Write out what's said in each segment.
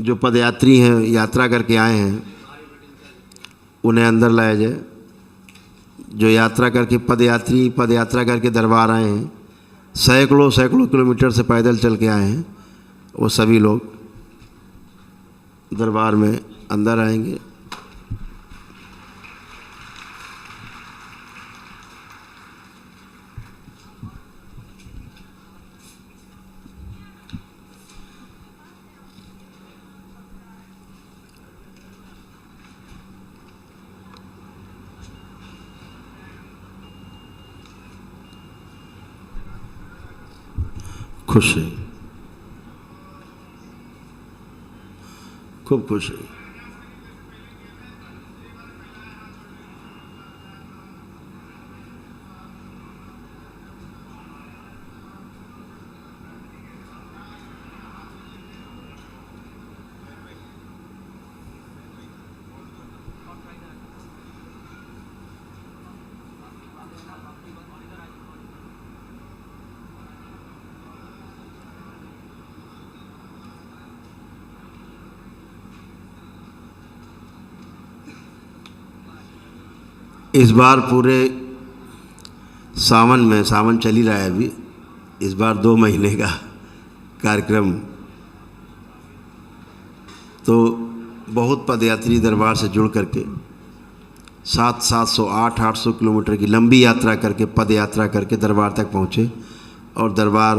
जो पदयात्री हैं, यात्रा करके आए हैं, उन्हें अंदर लाया जाए। जो यात्रा करके पद यात्रा करके दरबार आए हैं, सैकड़ों किलोमीटर से पैदल चल के आए हैं, वो सभी लोग दरबार में अंदर आएंगे। खुश है, खूब खुश है। इस बार पूरे सावन में, सावन चल ही रहा है अभी, इस बार 2 महीने का कार्यक्रम, तो बहुत पदयात्री दरबार से जुड़ करके 700 800 किलोमीटर की लंबी यात्रा करके, पद यात्रा करके दरबार तक पहुँचे और दरबार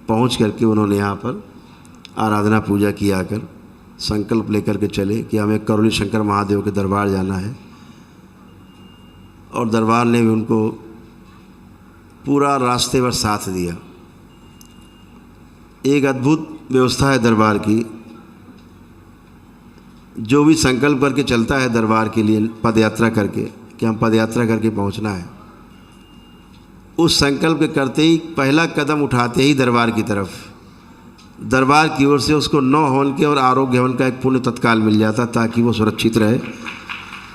पहुँच करके उन्होंने यहाँ पर आराधना पूजा किया कर संकल्प लेकर के चले कि हमें करुणी शंकर महादेव के दरबार जाना है। और दरबार ने भी उनको पूरा रास्ते भर साथ दिया। एक अद्भुत व्यवस्था है दरबार की। जो भी संकल्प करके चलता है दरबार के लिए पद यात्रा करके कि हम पद यात्रा करके पहुंचना है, उस संकल्प के करते ही पहला कदम उठाते ही दरबार की तरफ, दरबार की ओर से उसको 9 हवन के और आरोग्य हवन का एक पुण्य तत्काल मिल जाता, ताकि वो सुरक्षित रहे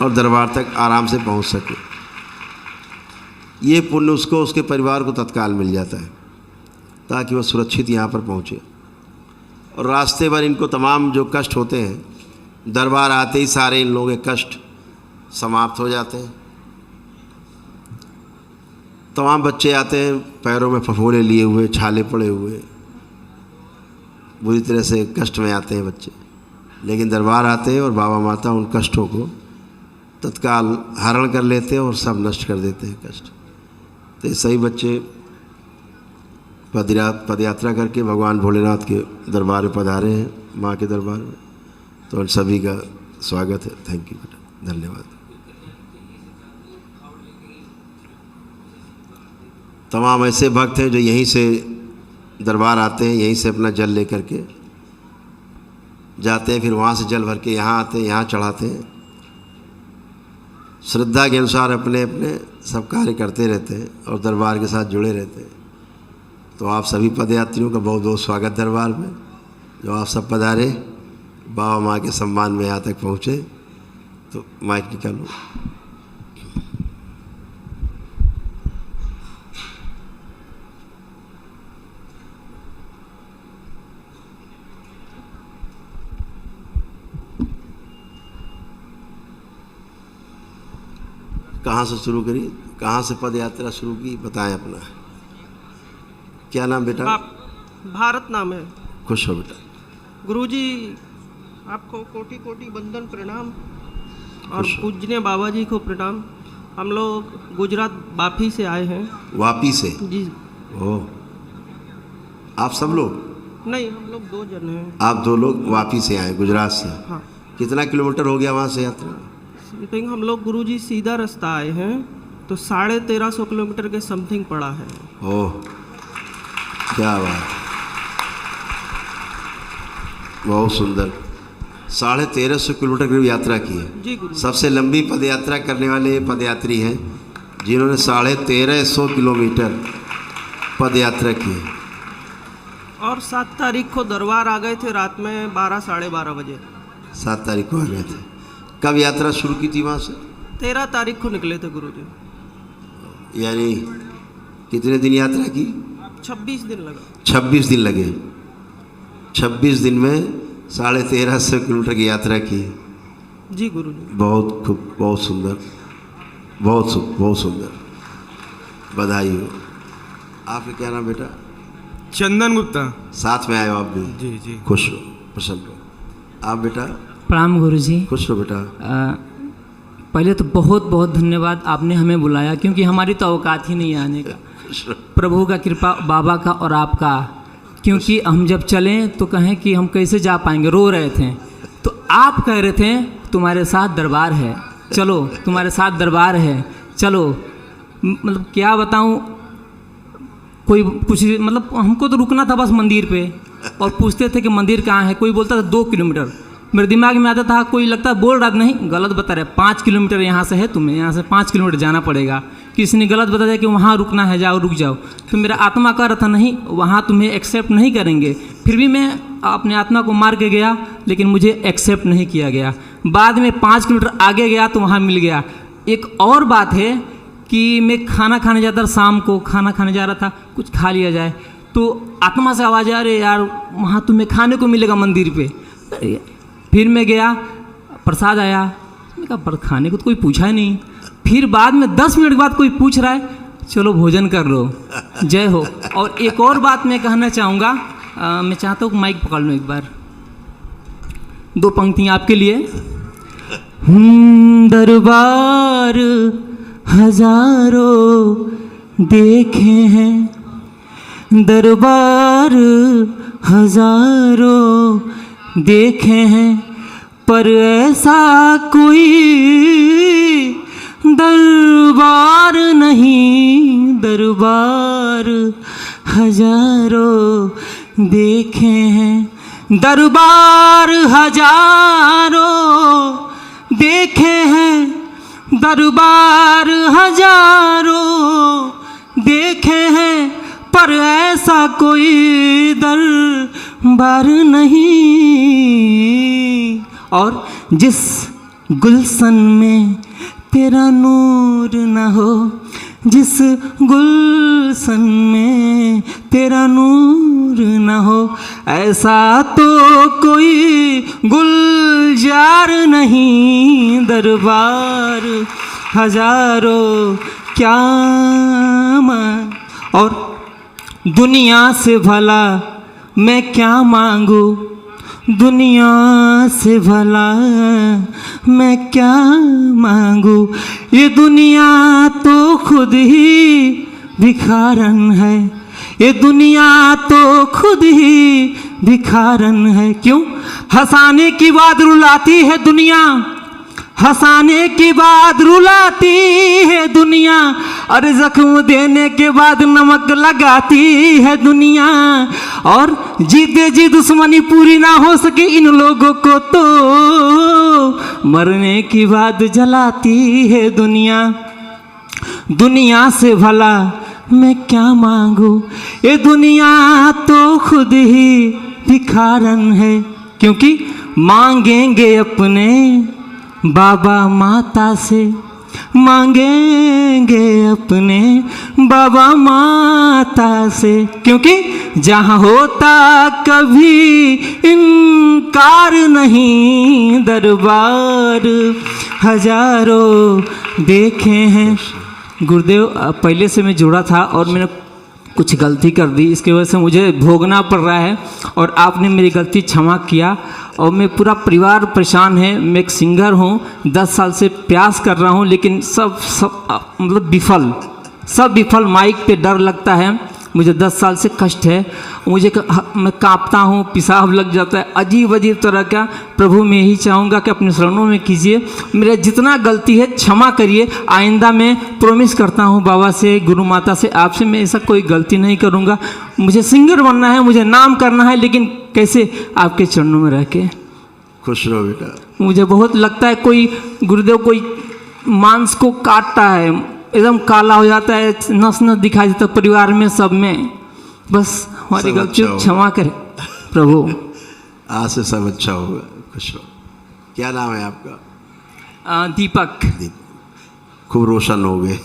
और दरबार तक आराम से पहुंच सके। ये पुण्य उसको, उसके परिवार को तत्काल मिल जाता है, ताकि वह सुरक्षित यहाँ पर पहुँचे। और रास्ते भर इनको तमाम जो कष्ट होते हैं, दरबार आते ही सारे इन लोगों के कष्ट समाप्त हो जाते हैं। तमाम बच्चे आते हैं पैरों में फफोले लिए हुए, छाले पड़े हुए, बुरी तरह से कष्ट में आते हैं बच्चे, लेकिन दरबार आते हैं और बाबा माता उन कष्टों को तत्काल हरण कर लेते हैं और सब नष्ट कर देते हैं कष्ट। तो सही बच्चे पद यात्रा करके भगवान भोलेनाथ के दरबार में पधारे हैं, माँ के दरबार में, तो उन सभी का स्वागत है। थैंक यू बेटा, धन्यवाद। तमाम ऐसे भक्त हैं जो यहीं से दरबार आते हैं, यहीं से अपना जल लेकर के जाते हैं, फिर वहाँ से जल भर के यहाँ आते हैं, यहाँ चढ़ाते हैं। श्रद्धा के अनुसार अपने अपने सब कार्य करते रहते हैं और दरबार के साथ जुड़े रहते हैं। तो आप सभी पदयात्रियों का बहुत बहुत स्वागत दरबार में, जो आप सब पधारे, बाबा माँ के सम्मान में यहाँ तक पहुँचे। तो माइक निकालो। कहाँ से शुरू करी, कहाँ से पद यात्रा शुरू की, बताएं अपना। क्या नाम बेटा? भारत नाम है। खुश हो बेटा। गुरुजी आपको कोटि कोटि वंदन प्रणाम और पूजनीय बाबा जी को प्रणाम। हम लोग गुजरात वापी से आए हैं। वापी से? जी। ओह, आप सब लोग? नहीं, हम लोग 2 जन हैं। आप 2 लोग वापी से आए, गुजरात से? हाँ। कितना किलोमीटर हो गया वहाँ से यात्रा? समथिंग हम लोग गुरुजी सीधा रास्ता आए हैं तो 1350 किलोमीटर के समथिंग पड़ा है। ओह, क्या बात, बहुत सुंदर। 1350 किलोमीटर की यात्रा की है जी गुरु। सबसे लंबी पद यात्रा करने वाले पदयात्री हैं जिन्होंने 1350 किलोमीटर पद यात्रा की है। और 7 तारीख को दरबार आ गए थे रात में 12 साढ़े 12 बजे। 7 तारीख को आ गए थे। कब यात्रा शुरू की थी वहाँ से? 13 तारीख को निकले थे गुरुजी। यानी कितने दिन यात्रा की? 26 दिन लगा। 26 दिन लगे। 26 दिन में 1350 किलोमीटर की यात्रा की। जी गुरुजी। बहुत खूब, बहुत सुंदर, बहुत सुंदर, बधाई हो। आपका क्या नाम बेटा? चंदन गुप्ता। साथ में आए हो आप भी? जी जी। खुश हो, प्रसन्न हो। आप बेटा? प्रणाम गुरुजी। खुश हो बेटा। पहले तो बहुत बहुत धन्यवाद, आपने हमें बुलाया, क्योंकि हमारी तो औकात ही नहीं है आने का। खुश हो। प्रभु का कृपा, बाबा का और आपका, क्योंकि हम जब चलें तो कहें कि हम कैसे जा पाएंगे, रो रहे थे तो आप कह रहे थे तुम्हारे साथ दरबार है, चलो तुम्हारे साथ दरबार है, चलो। मतलब क्या बताऊं, कोई कुछ मतलब हमको तो रुकना था बस मंदिर पे, और पूछते थे कि मंदिर कहाँ है, कोई बोलता था 2 किलोमीटर। मेरे दिमाग में आता था, कोई लगता बोल रहा था, नहीं गलत बता रहे, 5 किलोमीटर यहाँ से है, तुम्हें यहाँ से 5 किलोमीटर जाना पड़ेगा। किसी ने गलत बता दिया कि वहाँ रुकना है, जाओ रुक जाओ। तो मेरा आत्मा कह रहा था नहीं, वहाँ तुम्हें एक्सेप्ट नहीं करेंगे। फिर भी मैं अपने आत्मा को मार के गया, लेकिन मुझे एक्सेप्ट नहीं किया गया। बाद में 5 किलोमीटर आगे गया तो वहाँ मिल गया। एक और बात है कि मैं खाना खाने जाता था, शाम को खाना खाने जा रहा था, कुछ खा लिया जाए तो आत्मा से आवाज़ आ रही यार वहाँ तुम्हें खाने को मिलेगा मंदिर पे। फिर मैं गया, प्रसाद आया, मैं कहा पर खाने को तो कोई पूछा ही नहीं। फिर बाद में 10 मिनट के बाद कोई पूछ रहा है, चलो भोजन कर लो, जय हो। और एक और बात मैं कहना चाहूँगा, मैं चाहता हूँ माइक पकड़ लूँ एक बार, 2 पंक्तियाँ आपके लिए। दरबार हजारों देखे हैं, दरबार हजारों देखे हैं, पर ऐसा कोई दरबार नहीं, दरबार हजारों देखे हैं, दरबार हजारों देखे हैं, दरबार हजारों देखे हैं, पर ऐसा कोई दरबार नहीं। और जिस गुलशन में तेरा नूर न हो, जिस गुलशन में तेरा नूर न हो, ऐसा तो कोई गुलजार नहीं, दरबार हजारों क्या और दुनिया से भला मैं क्या मांगू, दुनिया से भला मैं क्या मांगू, ये दुनिया तो खुद ही भिखारन है, ये दुनिया तो खुद ही भिखारन है। क्यों? हंसाने की बात रुलाती है दुनिया, हंसाने के बाद रुलाती है दुनिया, और जख्म देने के बाद नमक लगाती है दुनिया। और जीते जी दुश्मनी पूरी ना हो सके इन लोगों को तो मरने के बाद जलाती है दुनिया। दुनिया से भला मैं क्या मांगू, ये दुनिया तो खुद ही भिखारन है। क्योंकि मांगेंगे अपने बाबा माता से, मांगेंगे अपने बाबा माता से, क्योंकि जहाँ होता कभी इनकार नहीं, दरबार हजारों देखे हैं। गुरुदेव पहले से मैं जुड़ा था और मैंने कुछ गलती कर दी, इसकी वजह से मुझे भोगना पड़ रहा है, और आपने मेरी गलती क्षमा किया। और मैं पूरा परिवार परेशान है, मैं एक सिंगर हूँ, 10 साल से प्रयास कर रहा हूँ, लेकिन सब मतलब सब विफल। माइक पे डर लगता है, मुझे 10 साल से कष्ट है, मैं कांपता हूँ, पेशाब लग जाता है, अजीब अजीब तरह का। प्रभु मैं यही चाहूँगा कि अपने शरणों में कीजिए, मेरा जितना गलती है क्षमा करिए। आइंदा मैं प्रॉमिस करता हूँ बाबा से, गुरु माता से, आपसे मैं ऐसा कोई गलती नहीं करूँगा। मुझे सिंगर बनना है, मुझे नाम करना है, लेकिन कैसे? आपके चरणों में रह के। खुश रहो बेटा। मुझे बहुत लगता है कोई गुरुदेव कोई मांस को काटता है, एकदम काला हो जाता है, नस नस दिखाई देता परिवार में, सब में। बस हमारी गलती क्षमा करें प्रभु। आज से सब अच्छा होगा। खुश रहो। क्या नाम है आपका? दीपक। खूब रोशन हो गए।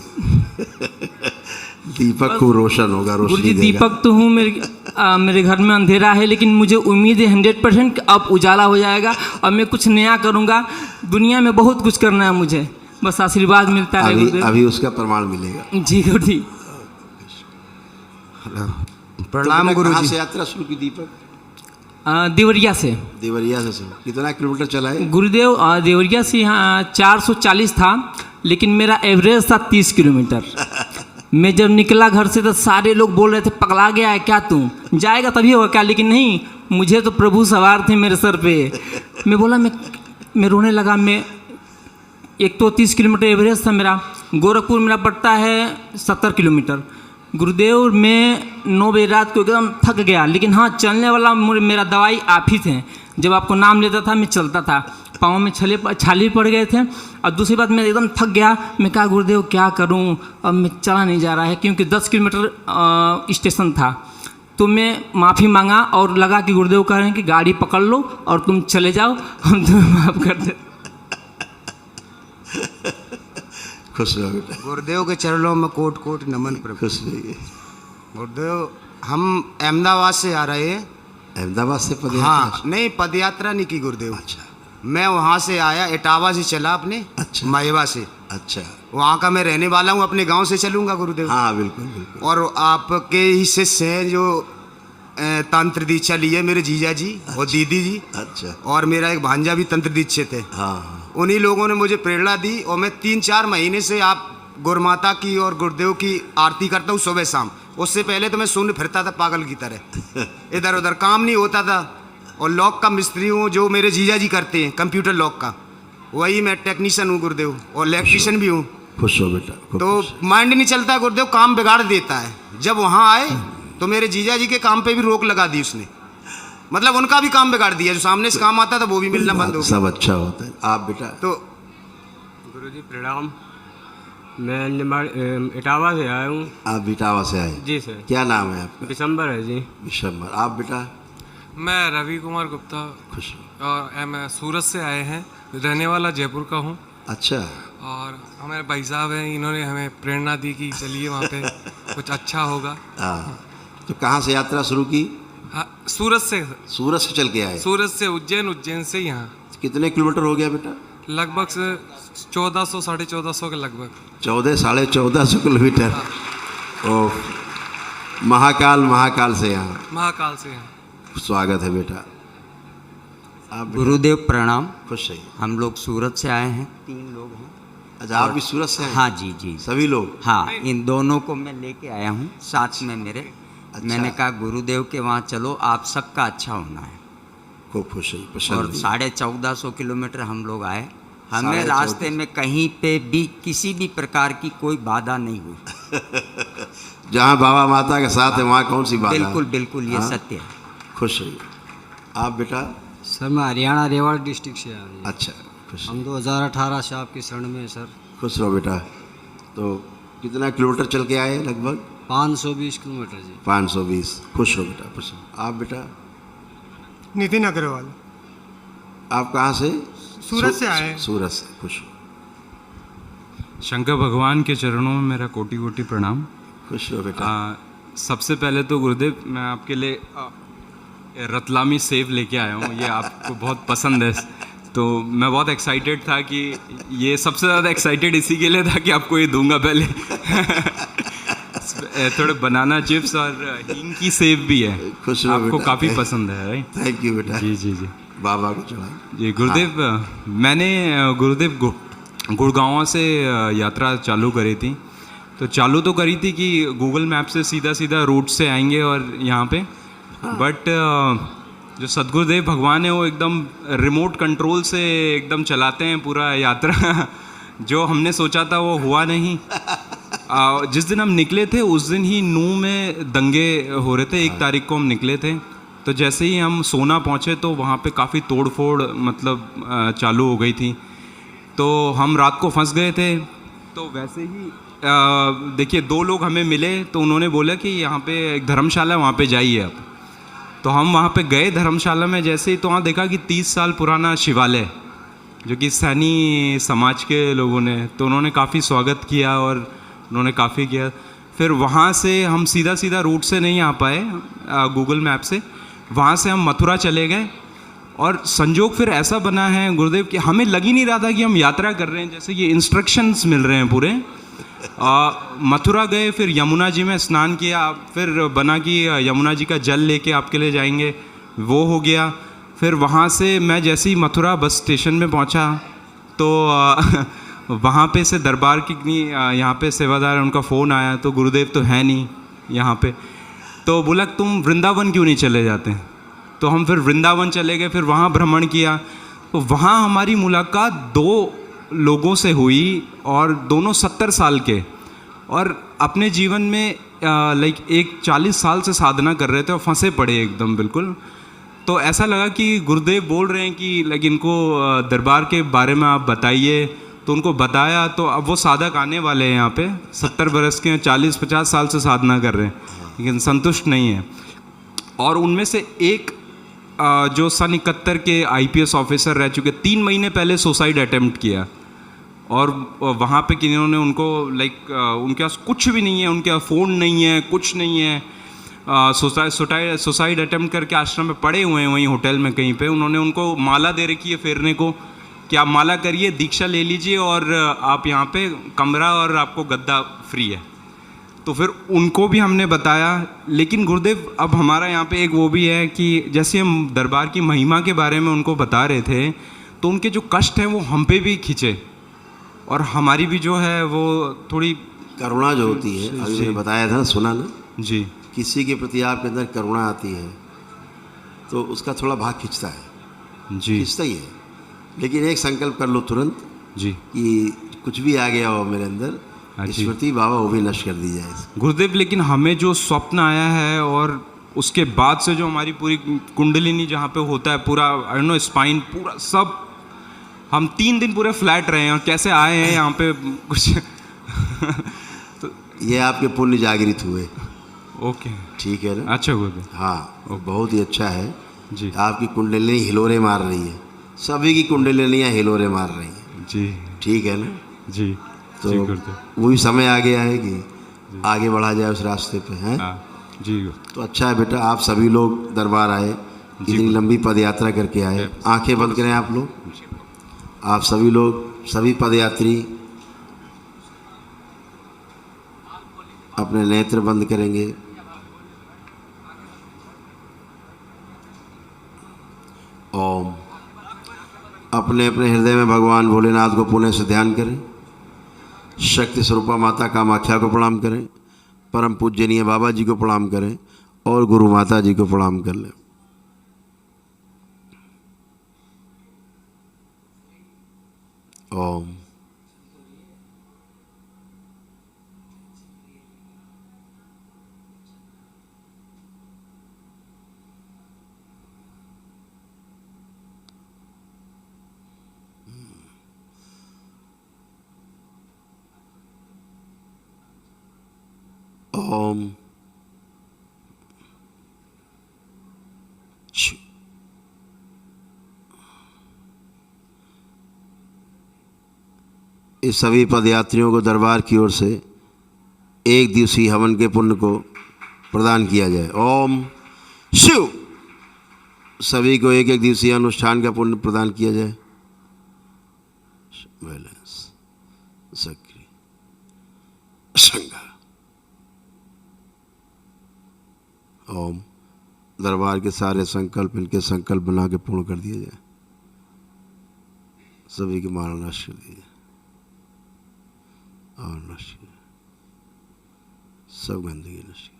दीपक खूब रोशन होगा, गुरु रोशनी जी देगा। दीपक तो हूँ, मेरे घर में अंधेरा है, लेकिन मुझे उम्मीद है 100% कि अब उजाला हो जाएगा और मैं कुछ नया करूँगा। दुनिया में बहुत कुछ करना है मुझे, बस आशीर्वाद मिलता है अभी गुरुदेव। अभी उसका प्रमाण मिलेगा। जी गुरु जी। प्रणाम गुरु जी। कहाँ से यात्रा शुरू की दीपक? देवरिया से। देवरिया से शुरू। कितना किलोमीटर चला है गुरुदेव? देवरिया से यहाँ 440 था, लेकिन मेरा एवरेज था 30 किलोमीटर। मैं जब निकला घर से तो सारे लोग बोल रहे थे पगला गया है क्या तू, जाएगा तभी होगा क्या, लेकिन नहीं, मुझे तो प्रभु सवार थे मेरे सर पे। मैं बोला, मैं रोने लगा। मैं एक तो 30 किलोमीटर एवरेज था मेरा। गोरखपुर मेरा पड़ता है 70 किलोमीटर। गुरुदेव मैं 9 बजे रात को एकदम थक गया, लेकिन हाँ चलने वाला मेरा दवाई आप ही थे। जब आपको नाम लेता था मैं चलता था, पाँव में छाले पड़ गए थे। और दूसरी बात, मैं एकदम थक गया। मैं कहा गुरुदेव क्या करूं, अब मैं चला नहीं जा रहा है, क्योंकि 10 किलोमीटर स्टेशन था। तो मैं माफ़ी मांगा और लगा कि गुरुदेव कह रहे हैं कि गाड़ी पकड़ लो और तुम चले जाओ, हम तुम्हें माफ़ कर दे। खुश रहो बेटा। गुरुदेव के चरणों में कोट कोट नमन प्रभु। खुश रहिए। गुरुदेव हम अहमदाबाद से आ रहे हैं। अहमदाबाद से पदयात्रा? हाँ नहीं, पदयात्रा नहीं की गुरुदेव। अच्छा। मैं वहाँ से आया, इटावा से चला अपने। अच्छा। मायवा से। अच्छा। वहाँ का मैं रहने वाला हूँ, अपने गांव से चलूँगा गुरुदेव। हाँ बिल्कुल बिल्कुल। और आपके ही शिष्य हैं जो तंत्र दीक्षा लिए, मेरे जीजा जी और दीदी जी। अच्छा। और मेरा एक भांजा भी तंत्र दीक्षित है। हाँ। उन्हीं लोगों ने मुझे प्रेरणा दी और मैं 3-4 महीने से आप गुरुमाता की और गुरुदेव की आरती करता हूँ सुबह शाम। उससे पहले तो मैं शून्य फिरता था पागल की तरह, इधर उधर काम नहीं होता था। और लॉक का मिस्त्री हूँ, जो मेरे जीजा जी करते हैं कंप्यूटर लॉक का, वही मैं टेक्नीशियन हूँ गुरुदेव, और इलेक्ट्रीशियन भी हूँ। खुश हो बेटा। तो माइंड नहीं चलता है गुरुदेव, काम बिगाड़ देता है। जब वहाँ आए तो मेरे जीजा जी के काम पे भी रोक लगा दी उसने, मतलब उनका भी काम बिगाड़ दिया। जो सामने से काम आता था वो भी मिलना बंद हो गया। सब अच्छा होता है। आप बेटा? तो गुरुजी प्रणाम, मैं इटावा से आया हूँ। आप इटावा से आए? जी सर। क्या नाम है आपका? दिसंबर है जी। दिसंबर। आप बेटा? मैं रवि कुमार गुप्ता, खुश। और मैं सूरत से आए हैं, रहने वाला जयपुर का हूँ। अच्छा। और हमारे भाई साहब हैं, इन्होंने हमें प्रेरणा दी कि चलिए वहाँ पे कुछ अच्छा होगा। हाँ, तो कहाँ से यात्रा शुरू की? हाँ, सूरत से। सूरत से चल के आए? सूरत से उज्जैन, उज्जैन से यहाँ। कितने किलोमीटर हो गया बेटा? लगभग से 1400 साढ़े 1400 के लगभग। 1400 किलोमीटर। ओह, महाकाल से यहाँ। महाकाल से यहाँ। स्वागत है बेटा। आप बेटा? गुरुदेव प्रणाम। खुश रहिए। हम लोग सूरत से आए हैं, 3 लोग हैं। अच्छा, आप भी सूरत से हैं? हाँ जी जी, सभी लोग? हाँ, इन दोनों को मैं लेके आया हूँ साथ में मेरे। अच्छा। मैंने कहा गुरुदेव के वहाँ चलो, आप सबका अच्छा होना है। खूब खुश रहिए, और प्रसन्न रहिए। 1450 किलोमीटर हम लोग आए। हमें 1450 रास्ते में कहीं पे भी किसी भी प्रकार की कोई बाधा नहीं हुई। जहाँ बाबा माता के साथ है वहाँ कौन सी बात? बिल्कुल बिल्कुल, ये सत्य है। खुश रहिए। आप बेटा? सर मैं हरियाणा रेवाड़ी डिस्ट्रिक्ट से आ रही हूँ। अच्छा, खुश हम 2018 से आपकी शरण में है सर। खुश रहो बेटा। तो कितना किलोमीटर चल के आए? लगभग 520 किलोमीटर जी। 520। खुश रहो बेटा, प्रसन्न। आप बेटा? नितिन अग्रवाल, आप कहाँ से? सूरत से आए हैं। सूरत से। खुश हो। शंकर भगवान के चरणों में मेरा कोटि कोटि प्रणाम। खुश रहो बेटा। सबसे पहले तो गुरुदेव, मैं आपके लिए रतलामी सेव लेके आया हूँ, ये आपको बहुत पसंद है। तो मैं बहुत एक्साइटेड था कि ये सबसे ज़्यादा एक्साइटेड इसी के लिए था कि आपको ये दूंगा पहले। थोड़े बनाना चिप्स और हींग की सेव भी है, खुश रहो आपको बेटा। काफ़ी पसंद है, राइट? थैंक यू बेटा। जी जी जी। बाबा को चढ़ा। जी गुरुदेव, मैंने गुरुदेव गुड़गांव से यात्रा चालू करी थी। तो चालू तो करी थी कि गूगल मैप से सीधा सीधा रूट से आएंगे और यहाँ पे, बट जो सदगुरुदेव भगवान है वो एकदम रिमोट कंट्रोल से एकदम चलाते हैं पूरा यात्रा। जो हमने सोचा था वो हुआ नहीं। जिस दिन हम निकले थे उस दिन ही नू में दंगे हो रहे थे। 1 तारीख को हम निकले थे, तो जैसे ही हम सोना पहुँचे तो वहाँ पे काफ़ी तोड़ फोड़ मतलब चालू हो गई थी। तो हम रात को फंस गए थे। तो वैसे ही देखिए 2 लोग हमें मिले, तो उन्होंने बोला कि यहाँ पे एक धर्मशाला, वहाँ पे जाइए आप। तो हम वहाँ पे गए धर्मशाला में। जैसे ही तो वहाँ देखा कि 30 साल पुराना शिवालय, जो कि सैनी समाज के लोगों ने, तो उन्होंने काफ़ी स्वागत किया और उन्होंने काफ़ी किया। फिर वहाँ से हम सीधा सीधा रूट से नहीं आ पाए गूगल मैप से, वहाँ से हम मथुरा चले गए। और संजोग फिर ऐसा बना है गुरुदेव कि हमें लग ही नहीं रहा था कि हम यात्रा कर रहे हैं, जैसे ये इंस्ट्रक्शंस मिल रहे हैं पूरे। मथुरा गए, फिर यमुना जी में स्नान किया, फिर बना कि यमुना जी का जल लेके आपके लिए जाएंगे, वो हो गया। फिर वहाँ से मैं जैसे ही मथुरा बस स्टेशन में पहुँचा तो वहाँ पे से दरबार की यहाँ पे सेवादार है, उनका फ़ोन आया, तो गुरुदेव तो है नहीं यहाँ पे, तो बोला तुम वृंदावन क्यों नहीं चले जाते। तो हम फिर वृंदावन चले गए, फिर वहाँ भ्रमण किया। तो वहाँ हमारी मुलाकात 2 लोगों से हुई और दोनों 70 साल के, और अपने जीवन में लाइक एक 40 साल से साधना कर रहे थे और फंसे पड़े एकदम बिल्कुल। तो ऐसा लगा कि गुरुदेव बोल रहे हैं कि लाइक इनको दरबार के बारे में आप बताइए, तो उनको बताया। तो अब वो साधक आने वाले हैं यहाँ पे, 70 बरस के, 40-50 साल से साधना कर रहे हैं लेकिन संतुष्ट नहीं है। और उनमें से एक जो सन 71 के IPS ऑफिसर रह चुके, 3 महीने पहले सुसाइड अटेम्प्ट किया, और वहाँ पे किन्होंने उनको लाइक उनके पास कुछ भी नहीं है, उनके पास फ़ोन नहीं है, कुछ नहीं है, सुसाइड अटेम्प्ट करके आश्रम में पड़े हुए हैं वहीं होटल में कहीं पे। उन्होंने उनको माला दे रखी है फेरने को कि आप माला करिए, दीक्षा ले लीजिए और आप यहाँ पे कमरा और आपको गद्दा फ्री है। तो फिर उनको भी हमने बताया। लेकिन गुरुदेव अब हमारा यहाँ पे एक वो भी है कि जैसे हम दरबार की महिमा के बारे में उनको बता रहे थे, तो उनके जो कष्ट हैं वो हम पे भी खींचे, और हमारी भी जो है वो थोड़ी करुणा जो होती है, अभी मैंने बताया था, सुना ना जी, किसी के प्रति आपके अंदर करुणा आती है तो उसका थोड़ा भाग खींचता है, जी खींचता ही है। लेकिन एक संकल्प कर लो तुरंत जी कि कुछ भी आ गया हो मेरे अंदर, जी। स्मृति बाबा वो भी नष्ट कर दी जाए। गुरुदेव, लेकिन हमें जो स्वप्न आया है और उसके बाद से जो हमारी पूरी कुंडलिनी जहाँ पे होता है पूरा, आई नो स्पाइन पूरा सब, हम 3 दिन पूरे फ्लैट रहे हैं और कैसे आए हैं यहाँ पे कुछ तो ये आपके पुण्य जागृत हुए। ओके, ठीक है ना? अच्छा गुरुदेव, हाँ, बहुत ही अच्छा है जी आपकी कुंडलिनी हिलोरे मार रही है, सभी की कुंडलिनियाँ हिलोरे मार रही हैं। जी ठीक है ना? जी, तो जी गुरुदेव, वही समय आ गया है कि आगे बढ़ा जाए उस रास्ते पे, हैं? जी। तो अच्छा है बेटा, आप सभी लोग दरबार आए, इतनी लंबी पद यात्रा करके आए। आंखें बंद करें आप लोग, आप सभी लोग, सभी पदयात्री अपने नेत्र बंद करेंगे। ओम। अपने अपने हृदय में भगवान भोलेनाथ को पुण्य से ध्यान करें। शक्ति स्वरूपा माता कामाख्या को प्रणाम करें, परम पूजनीय बाबा जी को प्रणाम करें और गुरु माता जी को प्रणाम कर लें। ओम। ओम। इस सभी पदयात्रियों को दरबार की ओर से 1 दिवसीय हवन के पुण्य को प्रदान किया जाए। ओम शिव। सभी को 1-1 दिवसीय अनुष्ठान का पुण्य प्रदान किया जाए। बैलेंस, सक्रिय, संगा। ओम। दरबार के सारे संकल्प इनके संकल्प बना के पूर्ण कर दिया जाए। सभी की माला नष्ट कर दीजिए और नष्ट, सब गंदगी नष्ट।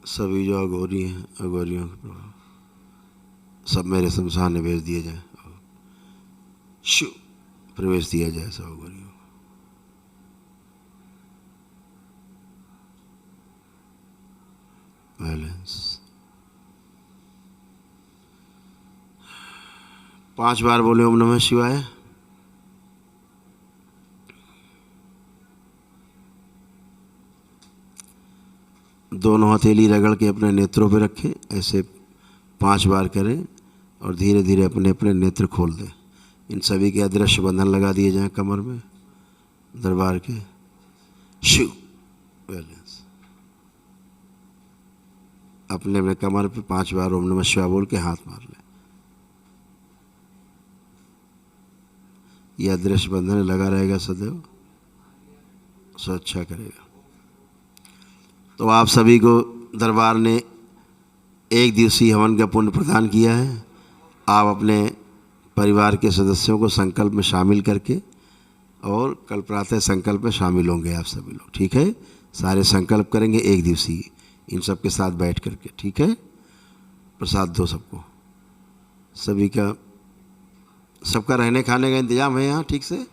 सभी जो अघोरी हैं, अघोरियों के प्रभाव सब मेरे शमशान में भेज दिए जाए, शिव प्रवेश दिया जाए सब अघोरियों को। बैलेंस। 5 बार बोले ओम नमः शिवाय। दोनों हथेली रगड़ के अपने नेत्रों पे रखें, ऐसे 5 बार करें और धीरे धीरे अपने अपने नेत्र खोल दें। इन सभी के अदृश्य बंधन लगा दिए जाएं कमर में दरबार के। शिव बैलेंस। अपने अपने कमर पे 5 बार ओम नमः शिवाय बोल के हाथ मार लें। यह अदृश्य बंधन लगा रहेगा सदैव, सो अच्छा करेगा। तो आप सभी को दरबार ने 1 दिवसीय हवन का पुण्य प्रदान किया है। आप अपने परिवार के सदस्यों को संकल्प में शामिल करके और कल प्रातः संकल्प में शामिल होंगे आप सभी लोग, ठीक है। सारे संकल्प करेंगे 1 दिवसीय इन सब के साथ बैठ करके, ठीक है। प्रसाद दो सबको, सभी का सबका रहने खाने का इंतजाम है यहाँ ठीक से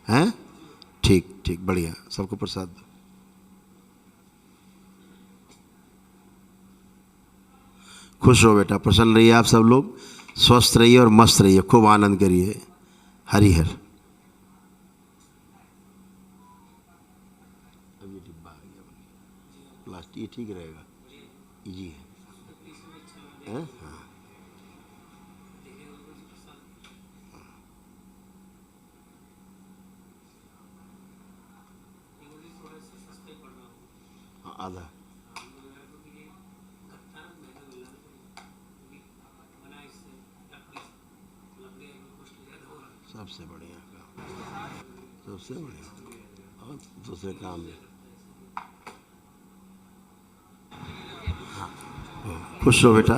हैं? ठीक ठीक, बढ़िया, सबको प्रसाद दो। खुश हो बेटा, प्रसन्न रहिए आप सब लोग, स्वस्थ रहिए और मस्त रहिए, खूब आनंद करिए। हरिहर। अभी डिब्बा आ गया, प्लास्टिक ये ठीक रहेगा, इजी है, हाँ। आधा सबसे बढ़िया काम, सबसे बढ़िया। और दूसरे काम में हाँ, खुश हो बेटा।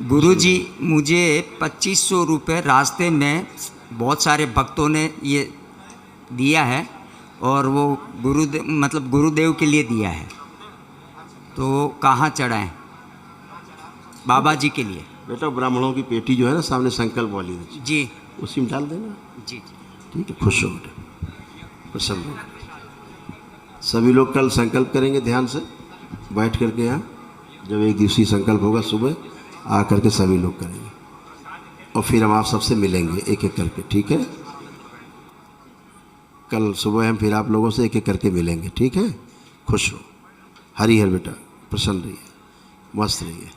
गुरुजी, मुझे 2500 रुपये रास्ते में बहुत सारे भक्तों ने ये दिया है और वो गुरुदेव के लिए दिया है, तो कहाँ चढ़ाएं? बाबा जी के लिए। बेटा ब्राह्मणों की पेटी जो है ना सामने संकल्प वाली जी, उसी में डाल देना। जी जी, ठीक है। खुश हो बेटा, प्रसन्न हो। सभी लोग कल संकल्प करेंगे ध्यान से बैठ करके यहाँ, जब 1 दिवसीय संकल्प होगा सुबह आ करके सभी लोग करेंगे और फिर हम आप सबसे मिलेंगे एक एक करके, ठीक है। कल सुबह हम फिर आप लोगों से एक एक करके मिलेंगे, ठीक है। खुश हो। हरिहर बेटा, प्रसन्न रहिए, मस्त रहिए।